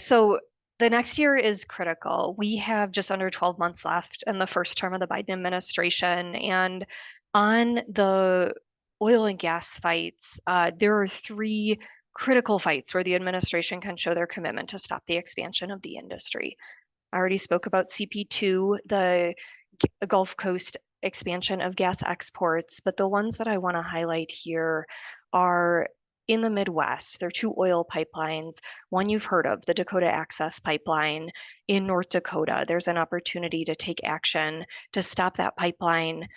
So the next year is critical. We have just under 12 months left in the first term of the Biden administration. And on the oil and gas fights, there are three critical fights where the administration can show their commitment to stop the expansion of the industry. I already spoke about CP2, the Gulf Coast expansion of gas exports, but the ones that I want to highlight here are in the Midwest. There are two oil pipelines. One you've heard of, the Dakota Access Pipeline in North Dakota. There's an opportunity to take action to stop that pipeline.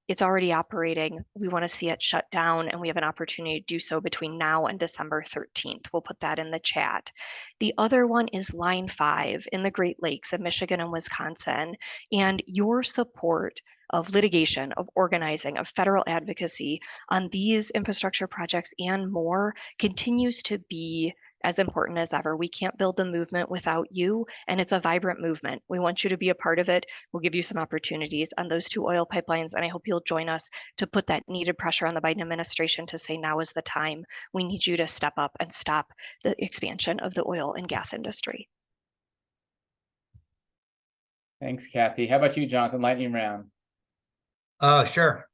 It's already operating. We want to see it shut down, and we have an opportunity to do so between now and December 13th. We'll put that in the chat. The other one is Line 5 in the Great Lakes of Michigan and Wisconsin, and your support of litigation, of organizing, of federal advocacy on these infrastructure projects and more continues to be as important as ever. We can't build the movement without you, and it's a vibrant movement. We want you to be a part of it. We'll give you some opportunities on those two oil pipelines, and I hope you'll join us to put that needed pressure on the Biden administration to say now is the time. We need you to step up and stop the expansion of the oil and gas industry. Thanks, Kathy. How about you, Jonathan? Lightning round. Oh, sure.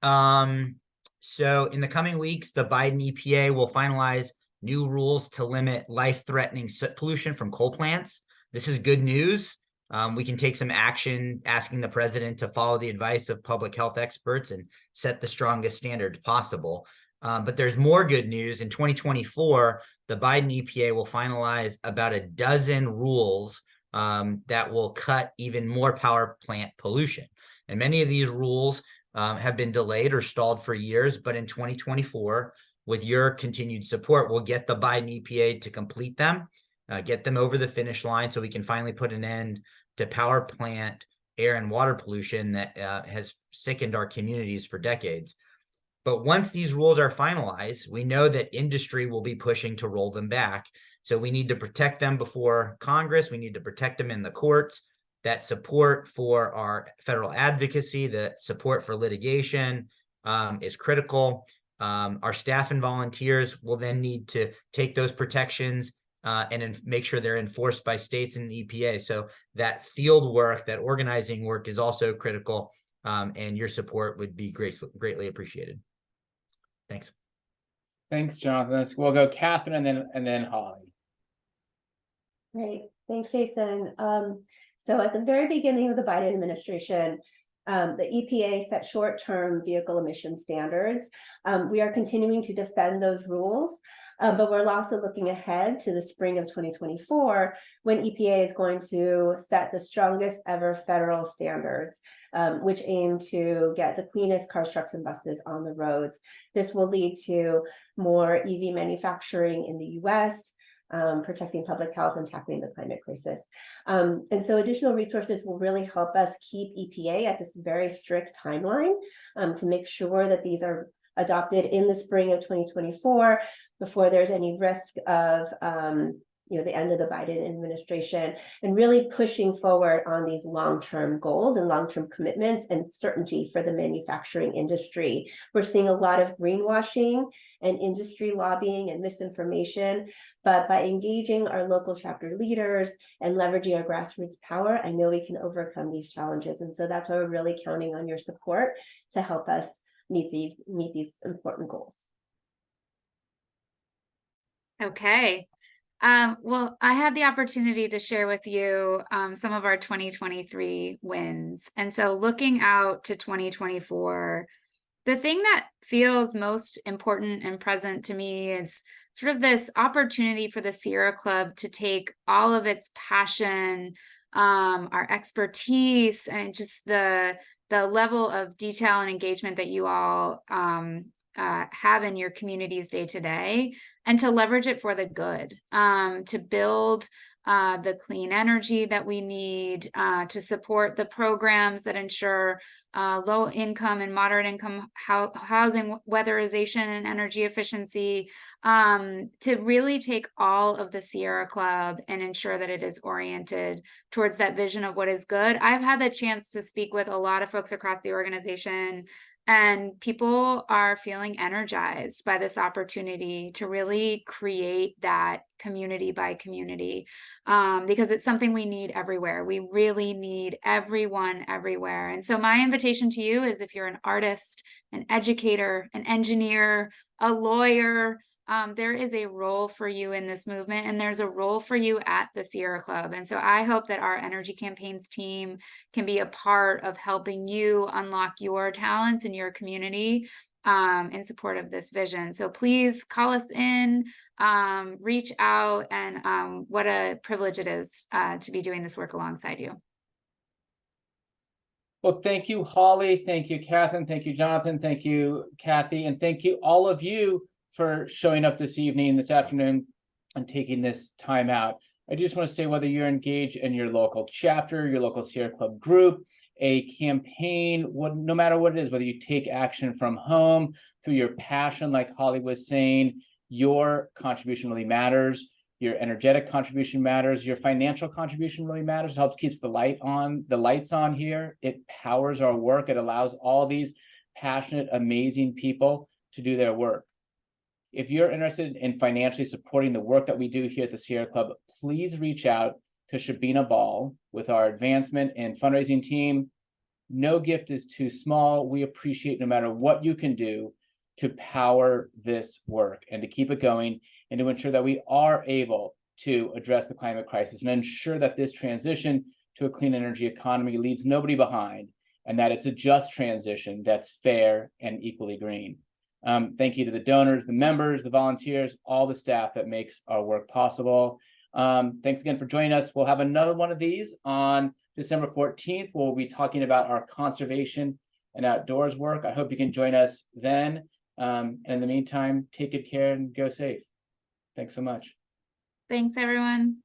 So in the coming weeks, the Biden EPA will finalize new rules to limit life-threatening soot pollution from coal plants. This is good news. We can take some action asking the president to follow the advice of public health experts and set the strongest standards possible. But there's more good news. In 2024, the Biden EPA will finalize about a dozen rules that will cut even more power plant pollution. And many of these rules have been delayed or stalled for years, but in 2024, with your continued support, we'll get the Biden EPA to complete them, get them over the finish line so we can finally put an end to power plant air and water pollution that has sickened our communities for decades. But once these rules are finalized, we know that industry will be pushing to roll them back. So we need to protect them before Congress. We need to protect them in the courts. That support for our federal advocacy, the support for litigation is critical. Our staff and volunteers will then need to take those protections and make sure they're enforced by states and the EPA. So that field work, that organizing work is also critical, and your support would be greatly appreciated. Thanks. Thanks, Jonathan. We'll go Catherine and then Holly. Great. Thanks, Jason. So at the very beginning of the Biden administration, the EPA set short-term vehicle emission standards. We are continuing to defend those rules, but we're also looking ahead to the spring of 2024 when EPA is going to set the strongest ever federal standards, which aim to get the cleanest cars, trucks, and buses on the roads. This will lead to more EV manufacturing in the US, protecting public health and tackling the climate crisis. And so additional resources will really help us keep EPA at this very strict timeline to make sure that these are adopted in the spring of 2024 before there's any risk of the end of the Biden administration, and really pushing forward on these long-term goals and long-term commitments and certainty for the manufacturing industry. We're seeing a lot of greenwashing and industry lobbying and misinformation, but by engaging our local chapter leaders and leveraging our grassroots power, I know we can overcome these challenges. And so that's why we're really counting on your support to help us meet these important goals. Okay. Well, I had the opportunity to share with you some of our 2023 wins. And so looking out to 2024, the thing that feels most important and present to me is sort of this opportunity for the Sierra Club to take all of its passion, our expertise, and just the level of detail and engagement that you all have in your communities day to day, and to leverage it for the good, to build the clean energy that we need, to support the programs that ensure low income and moderate income housing, weatherization, and energy efficiency, to really take all of the Sierra Club and ensure that it is oriented towards that vision of what is good. I've had the chance to speak with a lot of folks across the organization, and people are feeling energized by this opportunity to really create that community by community, because it's something we need everywhere. We really need everyone everywhere. And so my invitation to you is, if you're an artist, an educator, an engineer, a lawyer, there is a role for you in this movement, and there's a role for you at the Sierra Club. And so I hope that our energy campaigns team can be a part of helping you unlock your talents in your community in support of this vision. So please call us in, reach out, and what a privilege it is to be doing this work alongside you. Well, thank you, Holly. Thank you, Catherine. Thank you, Jonathan. Thank you, Kathy. And thank you, all of you, for showing up this evening, this afternoon, and taking this time out. I just want to say, whether you're engaged in your local chapter, your local Sierra Club group, a campaign, no matter what it is, whether you take action from home through your passion, like Holly was saying, your contribution really matters. Your energetic contribution matters. Your financial contribution really matters. It helps keeps the lights on here. It powers our work. It allows all these passionate, amazing people to do their work. If you're interested in financially supporting the work that we do here at the Sierra Club, please reach out to Shabina Ball with our advancement and fundraising team. No gift is too small. We appreciate no matter what you can do to power this work and to keep it going, and to ensure that we are able to address the climate crisis and ensure that this transition to a clean energy economy leaves nobody behind, and that it's a just transition that's fair and equally green. Thank you to the donors, the members, the volunteers, all the staff that makes our work possible. Thanks again for joining us. We'll have another one of these on December 14th. We'll be talking about our conservation and outdoors work. I hope you can join us then. And in the meantime, take good care and go safe. Thanks so much. Thanks, everyone.